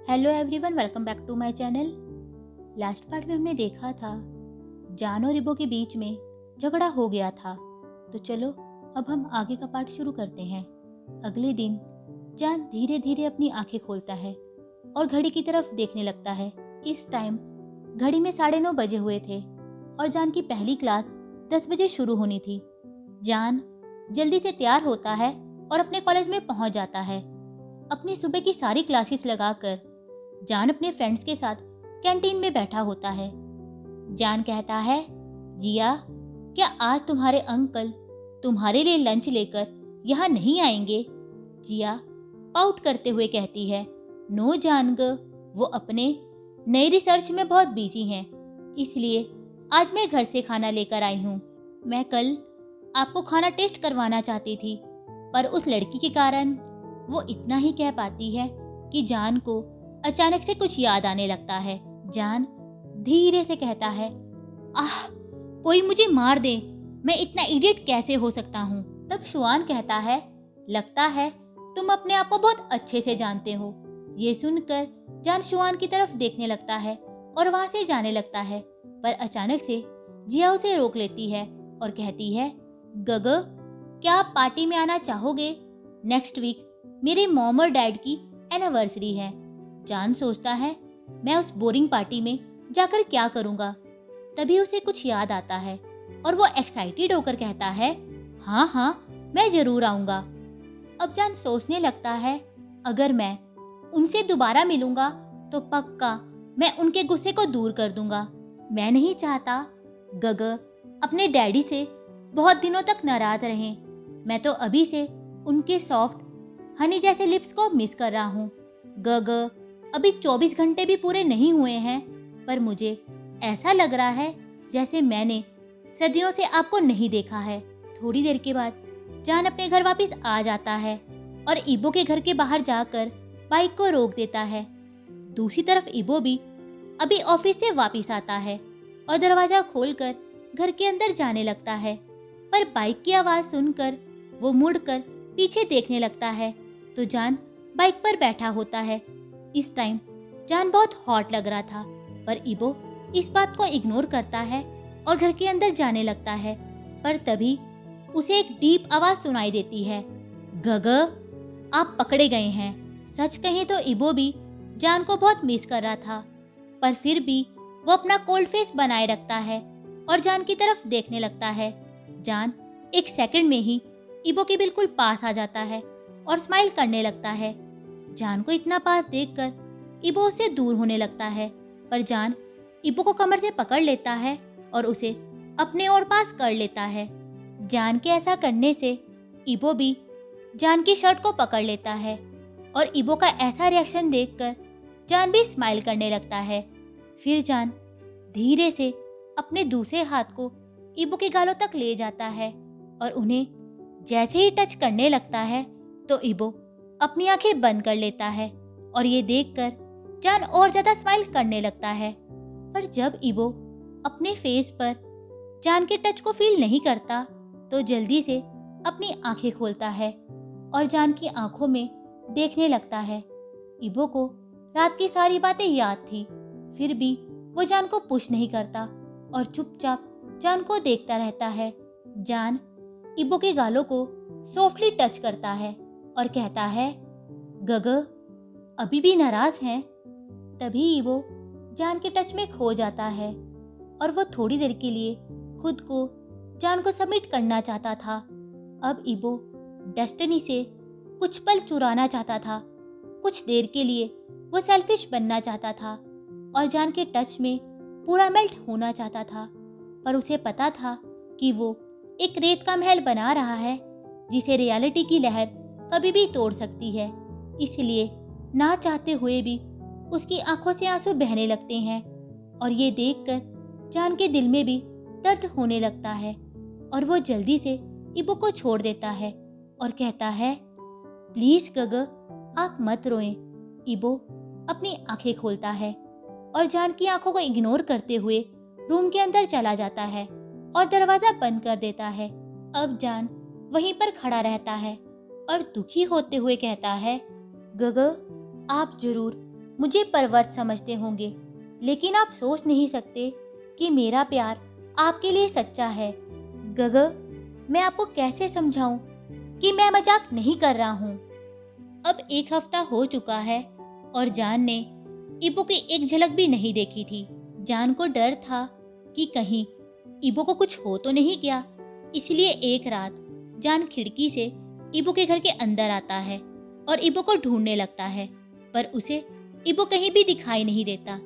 Hello everyone, welcome back to my channel. Last part में हमने देखा था जान और इबो के बीच में झगड़ा हो गया था। तो चलो अब हम आगे का पार्ट शुरू करते हैं। अगले दिन जान धीरे धीरे अपनी आंखें खोलता है और घड़ी की तरफ देखने लगता है। इस टाइम घड़ी में 9:30 बजे हुए थे और जान की पहली क्लास 10 बजे शुरू होनी थी। जान जल्दी से तैयार होता है और अपने कॉलेज में पहुंच जाता है। अपनी सुबह की सारी क्लासेस लगाकर जान अपने फ्रेंड्स के साथ कैंटीन में बैठा होता है। जान कहता है, जिया, क्या आज तुम्हारे अंकल तुम्हारे लिए लंच लेकर यहाँ नहीं आएंगे? जिया पाउट करते हुए कहती है, नो जानग, वो अपने नई रिसर्च में बहुत बिजी हैं, इसलिए आज मैं घर से खाना लेकर आई हूँ। मैं कल आपको खाना टेस्ट करवाना चाहती थी, पर उस लड़की के कारण। वो इतना ही कह पाती है कि जान को अचानक से कुछ याद आने लगता है। जान धीरे से कहता है, आह, कोई मुझे मार दे, मैं इतना इडियट कैसे हो सकता हूँ। तब शुआन कहता है, लगता है तुम अपने आप को बहुत अच्छे से जानते हो। ये सुनकर जान शुआन की तरफ देखने लगता है और वहां से जाने लगता है, पर अचानक से जिया उसे रोक लेती है और कहती है, गग, क्या आप पार्टी में आना चाहोगे? नेक्स्ट वीक मेरे मॉम और डैड की एनिवर्सरी है। जान सोचता है, मैं उस बोरिंग पार्टी में जाकर क्या करूंगा। तभी उसे कुछ याद आता है और वो एक्साइटेड होकर कहता है, हाँ हाँ, मैं जरूर आऊंगा। अब जान सोचने लगता है, अगर मैं उनसे दोबारा मिलूंगा तो पक्का मैं उनके गुस्से को दूर कर दूंगा। मैं नहीं चाहता गग अपने डैडी से बहुत दिनों तक नाराज रहें। मैं तो अभी से उनके सॉफ्ट हनी जैसे लिप्स को मिस कर रहा हूँ। गग, अभी 24 घंटे भी पूरे नहीं हुए हैं, पर मुझे ऐसा लग रहा है जैसे मैंने सदियों से आपको नहीं देखा है। थोड़ी देर के बाद जान अपने घर वापस आ जाता है और इबो के घर के बाहर जाकर बाइक को रोक देता है। दूसरी तरफ इबो भी अभी ऑफिस से वापस आता है और दरवाजा खोलकर घर के अंदर जाने लगता है, पर बाइक की आवाज़ सुनकर वो मुड़कर पीछे देखने लगता है तो जान बाइक पर बैठा होता है। इस टाइम जान बहुत हॉट लग रहा था, पर इबो इस बात को इग्नोर करता है और घर के अंदर जाने लगता है। पर तभी उसे एक डीप आवाज सुनाई देती है, गग, आप पकड़े गए हैं। सच कहें तो इबो भी जान को बहुत मिस कर रहा था, पर फिर भी वो अपना कोल्ड फेस बनाए रखता है और जान की तरफ देखने लगता है। जान एक सेकंड में ही इबो के बिल्कुल पास आ जाता है और स्माइल करने लगता है। जान को इतना पास देखकर इबो उससे दूर होने लगता है, पर जान इबो को कमर से पकड़ लेता है और उसे अपने और पास कर लेता है। जान के ऐसा करने से इबो भी जान की शर्ट को पकड़ लेता है और इबो का ऐसा रिएक्शन देखकर जान भी स्माइल करने लगता है। फिर जान धीरे से अपने दूसरे हाथ को इबो के गालों तक ले जाता है और उन्हें जैसे ही टच करने लगता है तो इबो अपनी आंखें बंद कर लेता है और ये देखकर जान और ज्यादा स्माइल करने लगता है। पर जब इबो अपने फेस पर जान के टच को फील नहीं करता तो जल्दी से अपनी आंखें खोलता है और जान की आंखों में देखने लगता है। इबो को रात की सारी बातें याद थी, फिर भी वो जान को पुश नहीं करता और चुपचाप जान को देखता रहता है। जान इबो के गालों को सॉफ्टली टच करता है और कहता है, गग, अभी भी नाराज हैं? तभी इबो जान के टच में खो जाता है और वो थोड़ी देर के लिए खुद को जान को सबमिट करना चाहता था। अब इबो डेस्टिनी से कुछ पल चुराना चाहता था। कुछ देर के लिए वो सेल्फिश बनना चाहता था और जान के टच में पूरा मेल्ट होना चाहता था, पर उसे पता था कि वो एक रेत का महल बना रहा है जिसे रियलिटी की लहर कभी भी तोड़ सकती है। इसलिए ना चाहते हुए भी उसकी आंखों से आंसू बहने लगते हैं और ये देखकर जान के दिल में भी दर्द होने लगता है और वो जल्दी से इबो को छोड़ देता है और कहता है, प्लीज गग, आप मत रोएं। इबो अपनी आंखें खोलता है और जान की आंखों को इग्नोर करते हुए रूम के अंदर चला जाता है और दरवाजा बंद कर देता है। अब जान वहीं पर खड़ा रहता है और दुखी होते हुए कहता है, गग, आप जरूर मुझे परवर्त समझते होंगे, लेकिन आप सोच नहीं सकते कि मेरा प्यार आपके लिए सच्चा है। गग, मैं आपको कैसे समझाऊं कि मैं मजाक नहीं कर रहा हूं। अब 1 हफ्ता हो चुका है और जान ने इबो की एक झलक भी नहीं देखी थी। जान को डर था कि कहीं इबो को कुछ हो तो नहीं गया, इसलिए एक रात जान खिड़की से इबो के घर के अंदर आता है और इबो को ढूंढने लगता है, पर उसे इबो कहीं भी दिखाई नहीं देता।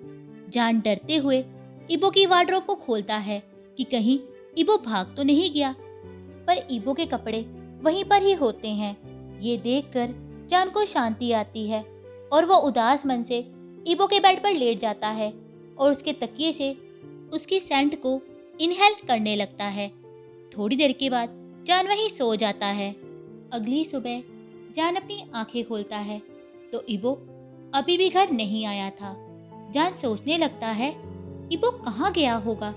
जान डरते हुए इबो की वार्डरोब को खोलता है कि कहीं इबो भाग तो नहीं गया, पर इबो के कपड़े वहीं पर ही होते हैं। ये देखकर जान को शांति आती है और वो उदास मन से इबो के बेड पर लेट जाता है और उसके तकिए से उसकी सेंट को इनहेल करने लगता है। थोड़ी देर के बाद जान वहीं सो जाता है। अगली सुबह जान अपनी आंखें खोलता है तो इबो अभी भी घर नहीं आया था। जान सोचने लगता है, इबो कहाँ गया होगा?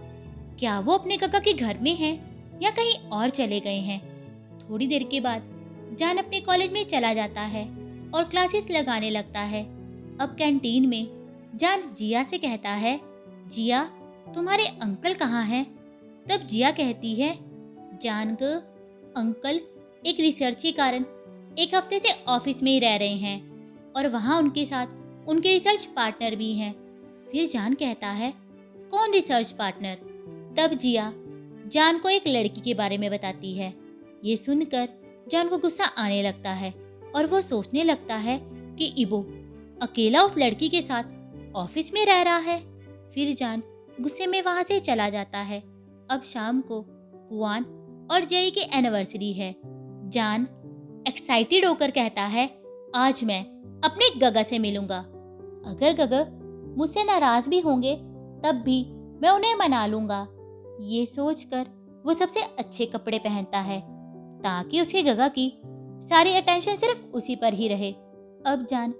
क्या वो अपने काका के घर में है या कहीं और चले गए हैं? थोड़ी देर के बाद जान अपने कॉलेज में चला जाता है और क्लासेस लगाने लगता है। अब कैंटीन में जान जिया से कहता है, जिया, तुम्हारे अंकल कहाँ हैं? तब जिया कहती है, जान को अंकल एक रिसर्च के कारण 1 हफ्ते से ऑफिस में ही रह रहे हैं और वहाँ उनके साथ उनके रिसर्च पार्टनर भी हैं। फिर जान कहता है, कौन रिसर्च पार्टनर? तब जिया जान को एक लड़की के बारे में बताती है। ये सुनकर जान को गुस्सा आने लगता है और वो सोचने लगता है कि इबो अकेला उस लड़की के साथ ऑफिस में रह रहा है। फिर जान गुस्से में वहां से चला जाता है। अब शाम को कुआन और जय की एनिवर्सरी है। जान एक्साइटेड होकर कहता है, आज मैं अपने गगा से मिलूंगा। अगर गगा मुझसे नाराज भी होंगे तब भी मैं उन्हें मना लूंगा। ये सोचकर वो सबसे अच्छे कपड़े पहनता है ताकि उसके गगा की सारी अटेंशन सिर्फ उसी पर ही रहे। अब जान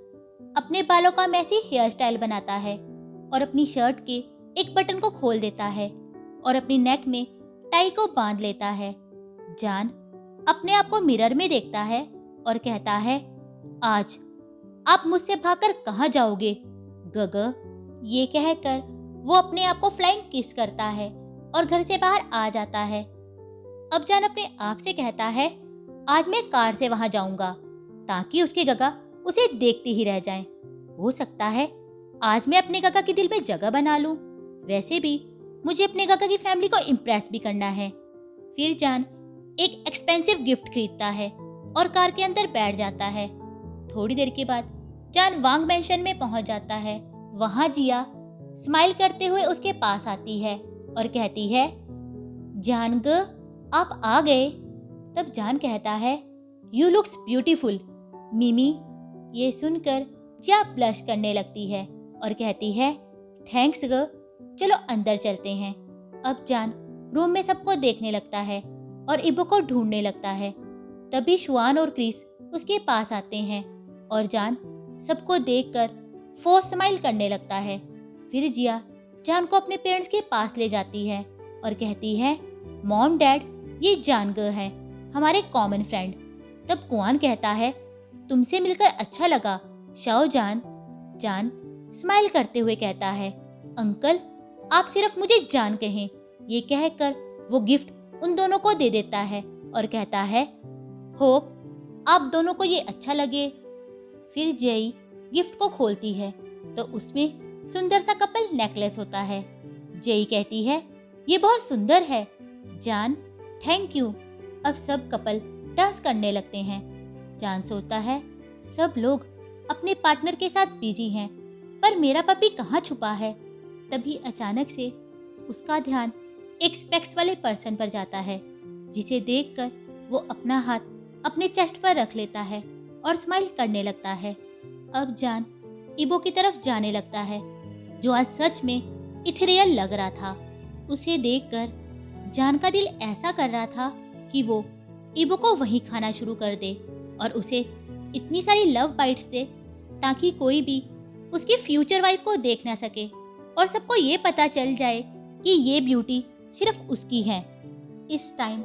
अपने बालों का मैसी हेयर स्टाइल बनाता है और अपनी शर्ट के एक बटन को खोल देता है और अपनी नेक में टाई को बांध लेता है। जान अपने आप को मिरर में देखता है और कहता है, आज आप मुझसे भागकर कहाँ जाओगे गगा? ये कहकर वो अपने आप को फ्लाइंग किस करता है और घर से बाहर आ जाता है। अब जान अपने आप से कहता है, आज मैं कार से वहां जाऊंगा ताकि उसके गगा उसे देखते ही रह जाएं। हो सकता है आज मैं अपने गगा के दिल में जगह बना लूं। वैसे भी मुझे अपने गगा की फैमिली को इम्प्रेस भी करना है। फिर जान एक एक्सपेंसिव गिफ्ट खरीदता है और कार के अंदर बैठ जाता है। थोड़ी देर के बाद जान वांग मैंशन में पहुंच जाता है। वहां जिया स्माइल करते हुए उसके पास आती है और कहती है, जान ग, आप आ गए। तब जान कहता है, यू लुक्स ब्यूटीफुल मिमी। ये सुनकर जिया ब्लश करने लगती है और कहती है, थैंक्स ग, चलो अंदर चलते हैं। अब जान रूम में सबको देखने लगता है और इबो को ढूंढने लगता है। तभी शुआन और क्रिस उसके पास आते हैं और जान सबको देखकर फोर्स स्माइल करने लगता है। फिर जिया जान को अपने पेरेंट्स के पास ले जाती है और कहती है, मॉम डैड, ये जानग है, हमारे कॉमन फ्रेंड। तब कुआन कहता है, तुमसे मिलकर अच्छा लगा शाओ जान। जान स्माइल करते हुए कहता है, अंकल आप सिर्फ मुझे जान कहें। ये कहकर वो गिफ्ट उन दोनों को दे देता है और कहता है, होप आप दोनों को ये अच्छा लगे। फिर जई गिफ्ट को खोलती है तो उसमें सुंदर सा कपल नेकलेस होता है। जई कहती है, ये बहुत सुंदर है। जान थैंक यू। अब सब कपल डांस करने लगते हैं। जान सोचता है, सब लोग अपने पार्टनर के साथ बिजी हैं, पर मेरा पपी कहाँ छुपा है। तभी अचानक से उसका ध्यान एक स्पेक्स वाले पर्सन पर जाता है, जिसे देखकर वो अपना हाथ अपने चेस्ट पर रख लेता है और स्माइल करने लगता है। अब जान इबो की तरफ जाने लगता है, जो आज सच में इथेरियल लग रहा था। उसे देखकर जान का दिल ऐसा कर रहा था कि वो इबो को वहीं खाना शुरू कर दे और उसे इतनी सारी लव बाइट्स दे ताकि कोई भी उसकी फ्यूचर वाइफ को देख ना सके और सबको ये पता चल जाए कि ये ब्यूटी सिर्फ उसकी है। इस टाइम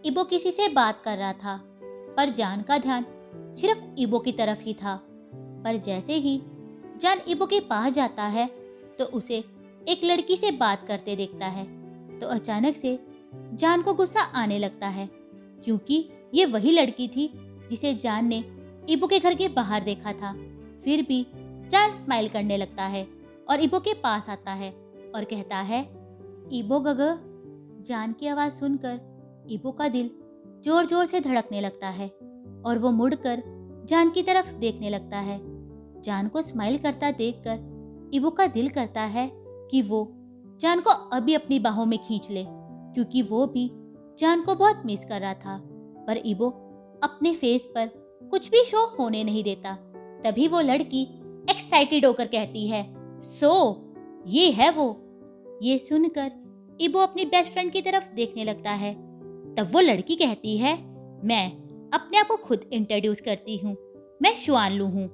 इबो किसी से बात कर रहा था, पर जान का ध्यान सिर्फ इबो की तरफ ही था। पर जैसे ही जान इबो के पास जाता है तो उसे एक लड़की से बात करते देखता है। तो अचानक से जान को गुस्सा आने लगता है, क्योंकि ये वही लड़की थी जिसे जान ने इबो के घर के बाहर देखा था। फिर भी जान स्माइल करने लगता है और इबो के पास आता है और कहता है, इबो गग। जान की आवाज़ सुनकर इबो का दिल जोर जोर से धड़कने लगता है और वो मुड़कर जान की तरफ देखने लगता है। जान को स्माइल करता देखकर इबो का दिल करता है कि वो जान को अभी अपनी बाहों में खींच ले, क्योंकि वो भी जान को बहुत मिस कर रहा था। पर इबो अपने फेस पर कुछ भी शो होने नहीं देता। तभी वो लड़की एक्साइटेड होकर कहती है, सो ये है वो। ये सुनकर इबो अपनी बेस्ट फ्रेंड की तरफ देखने लगता है। तब वो लड़की कहती है, मैं अपने आप को खुद इंट्रोड्यूस करती हूँ, मैं शुआनलू हूँ,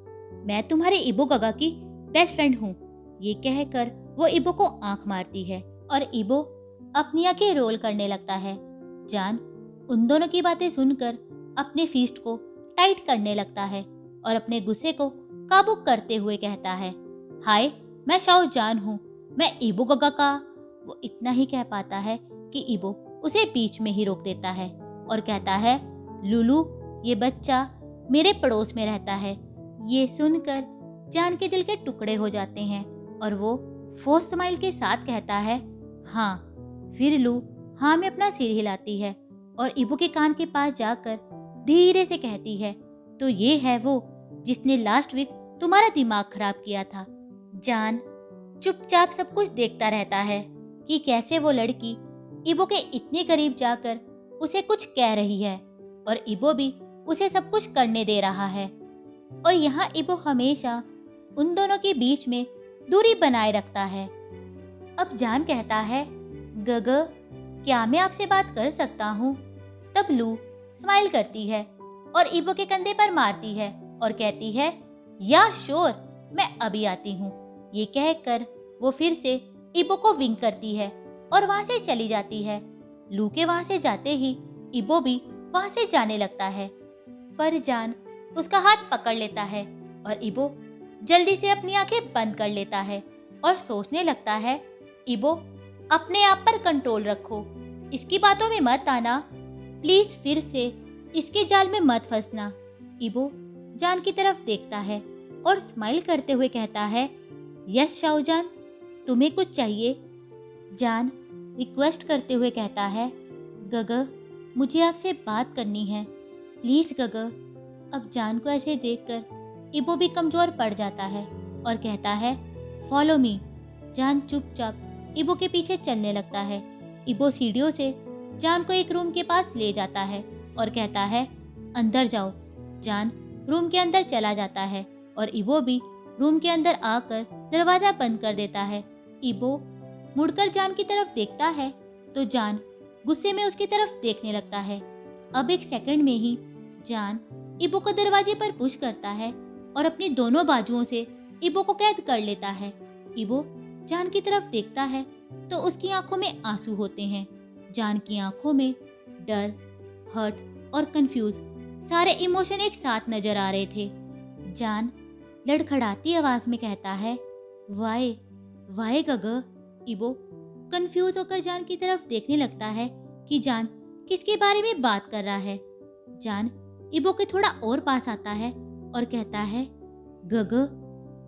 मैं तुम्हारे इबो गगा की बेस्ट फ्रेंड हूँ। ये कहकर वो इबो को आंख मारती है और इबो अपनी आंखें रोल करने लगता है। जान उन दोनों की बातें सुनकर अपने फीस्ट को टाइट करने लगता है और अपने गुस्से को काबू करते हुए कहता है, हाय मैं शाओ जान हूँ, मैं इबो गगा का। वो इतना ही कह पाता है कि इबो उसे बीच में ही रोक देता है और कहता है, लुलू ये बच्चा मेरे पड़ोस में रहता है। ये सुनकर जान के दिल के टुकड़े हो जाते हैं और वो फोर्स स्माइल के साथ कहता है, हाँ। फिर लू हाँ में अपना सिर हिलाती है और इबो के कान के पास जाकर धीरे से कहती है, तो ये है वो जिसने लास्ट वीक तुम्हारा दिमाग खराब किया था। जान चुपचाप सब कुछ देखता रहता है कि कैसे वो लड़की इबो के इतने करीब जाकर उसे कुछ कह रही है और इबो भी उसे सब कुछ करने दे रहा है। और यहाँ इबो हमेशा उन दोनों के बीच में दूरी बनाए रखता है। अब जान कहता है, गग क्या मैं आपसे बात कर सकता हूँ? तब लू स्माइल करती है और इबो के कंधे पर मारती है और कहती है, या श्योर मैं अभी आती हूँ। ये कहकर वो फिर से इबो को विंक करती है और वहां से चली जाती है। लू के वहां से जाते ही इबो भी वहां से जाने लगता है, पर जान उसका हाथ पकड़ लेता है और इबो जल्दी से अपनी आंखें बंद कर लेता है और सोचने लगता है, इबो अपने आप पर कंट्रोल रखो, इसकी बातों में मत आना, प्लीज फिर से इसके जाल में मत फंसना। इबो जान की तरफ देखता है और स्माइल करते हुए कहता है, यस शाओजान तुम्हें कुछ चाहिए? जान रिक्वेस्ट करते हुए कहता है, गग मुझे आपसे बात करनी है, प्लीज गग। अब जान को ऐसे देखकर इबो भी कमजोर पड़ जाता है और कहता है, फॉलो मी। जान चुपचाप इबो के पीछे चलने लगता है। इबो सीढ़ियों से जान को एक रूम के पास ले जाता है और कहता है, अंदर जाओ। जान रूम के अंदर चला जाता है और इबो भी रूम के अंदर आकर दरवाजा बंद कर देता है। इबो मुड़कर जान की तरफ देखता है तो जान गुस्से में उसकी तरफ देखने लगता है। अब एक सेकंड में ही जान इबो को दरवाजे पर पुश करता है और अपनी दोनों बाजुओं से इबो को कैद कर लेता है। इबो जान की तरफ देखता है तो उसकी आंखों में आंसू होते हैं। जान की आंखों में डर, हर्ट और कंफ्यूज सारे इमोशन एक साथ नजर आ रहे थे। जान लड़खड़ाती आवाज में कहता है, वाई वाई गग। इबो कंफ्यूज होकर जान की तरफ देखने लगता है कि जान किसके बारे में बात कर रहा है। जान इबो के थोड़ा और पास आता है और कहता है, गग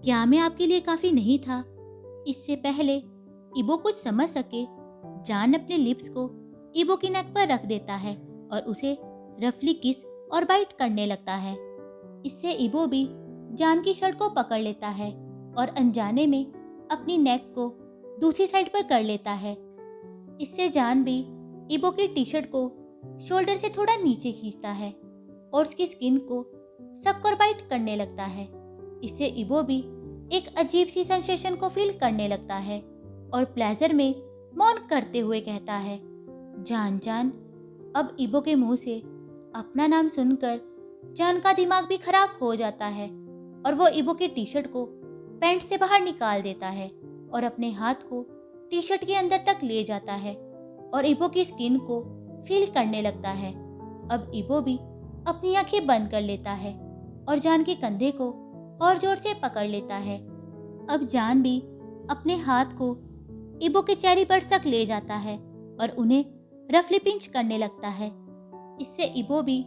क्या मैं आपके लिए काफी नहीं था? इससे पहले इबो कुछ समझ सके, जान अपने लिप्स को इबो की नेक पर रख देता है और उसे रफली किस और बाइट करने लगता है। इससे इबो भी जान की शर्ट को पकड़ लेता है और अनजाने में अपनी नेक को दूसरी साइड पर कर लेता है। इससे जान भी इबो की टी शर्ट को शोल्डर से थोड़ा नीचे खींचता है और उसकी स्किन को सक और बाइट करने लगता है। इससे इबो भी एक अजीब सी सेंसेशन को फील करने लगता है और प्लेजर में मौन करते हुए कहता है, जान जान। अब इबो के मुंह से अपना नाम सुनकर जान का दिमाग भी खराब हो जाता है और वो इबो की टी शर्ट को पैंट से बाहर निकाल देता है और अपने हाथ को टी शर्ट के अंदर तक ले जाता है और इबो की स्किन को फील करने लगता है। अब इबो भी अपनी आंखें बंद कर लेता है और जान के कंधे को और जोर से पकड़ लेता है अब जान भी अपने हाथ को इबो के चेरी बड्स तक ले जाता है और उन्हें रफली पिंच करने लगता है। इससे इबो भी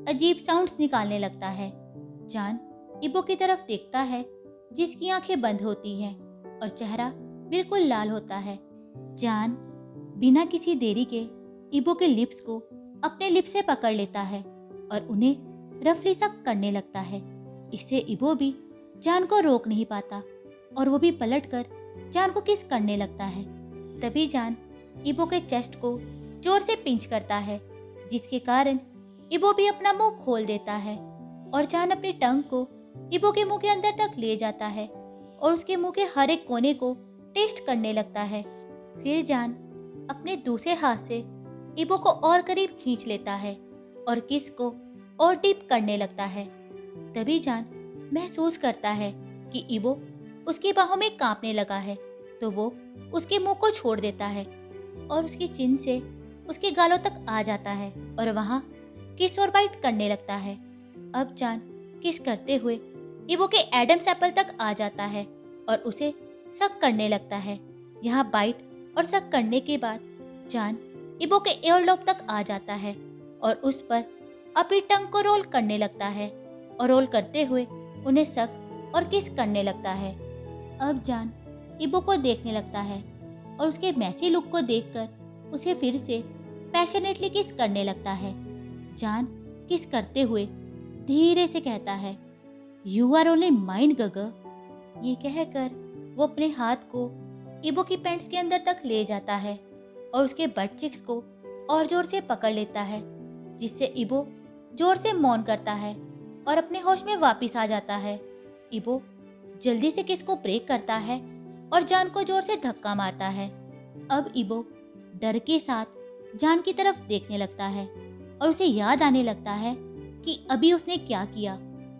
अजीब साउंड्स निकालने लगता है। जान इबो की तरफ देखता है जिसकी आंखें बंद होती हैं और चेहरा बिल्कुल लाल होता है। जान बिना किसी देरी के इबो के लिप्स को अपने लिप्स से पकड़ लेता है और उन्हें रफली सक करने लगता है। इससे इबो भी जान को रोक नहीं पाता और वो भी पलटकर जान को किस करने लगता है। तभी जान इबो के चेस्ट को जोर से पिंच करता है, जिसके कारण इबो भी अपना मुंह खोल देता है और जान अपनी टंग को इबो के मुंह के अंदर तक ले जाता है और उसके मुंह के हर एक कोने को टेस्ट करने लगता है। फिर जान अपने दूसरे हाथ से इबो को और करीब खींच लेता है और किस को और डीप करने लगता है। तभी जान महसूस करता है कि इबो उसकी बाहों में कांपने लगा है, तो वो उसके मुंह को छोड़ देता है और उसकी चिन से उसके गालों तक आ जाता है और वहां किस और बाइट करने लगता है। अब जान किस करते हुए इबो के एडम्स एप्पल तक आ जाता है और उसे सक करने लगता है। यहाँ बाइट और सक करने के बाद जान इबो के एयरलॉब तक आ जाता है और उस पर अपनी टंग को रोल करने लगता है और रोल करते हुए उन्हें सक और किस करने लगता है। अब जान इबो को देखने लगता है और उसके मैसी लुक को देखकर उसे फिर से पैशनेटली किस करने लगता है। जान किस करते हुए धीरे से कहता है, यू आर ओनली माइंड गगर। ये कहकर वो अपने हाथ को इबो की पैंट्स के अंदर तक ले जाता है और उसके बट चिक्स को और जोर से पकड़ लेता है, जिससे इबो जोर से मौन करता है और अपने होश में वापस आ जाता है। इबो जल्दी से किस को ब्रेक करता है और जान को जोर से धक्का मारता है। अब इबो डर के साथ जान की तरफ देखने लगता है और उसे याद आने लगता है कि अभी उसने क्या किया।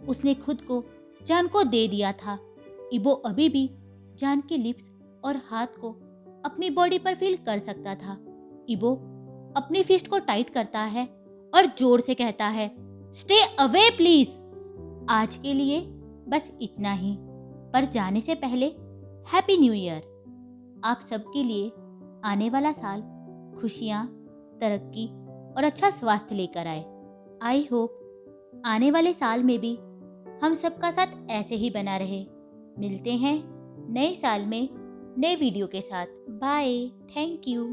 उसने खुद को जान को दे दिया था। इबो अभी भी जान के लिप्स और हाथ को अपनी बॉडी पर फील कर सकता था। इबो अपनी फिस्ट को टाइट करता है और जोर से कहता है, स्टे अवे प्लीज। आज के लिए बस इतना ही, पर जाने से पहले हैप्पी न्यू ईयर। आप सबके लिए आने वाला साल खुशियाँ, तरक्की और अच्छा स्वास्थ्य लेकर आए। आई होप आने वाले साल में भी हम सबका साथ ऐसे ही बना रहे। मिलते हैं नए साल में नए वीडियो के साथ। Bye, thank you.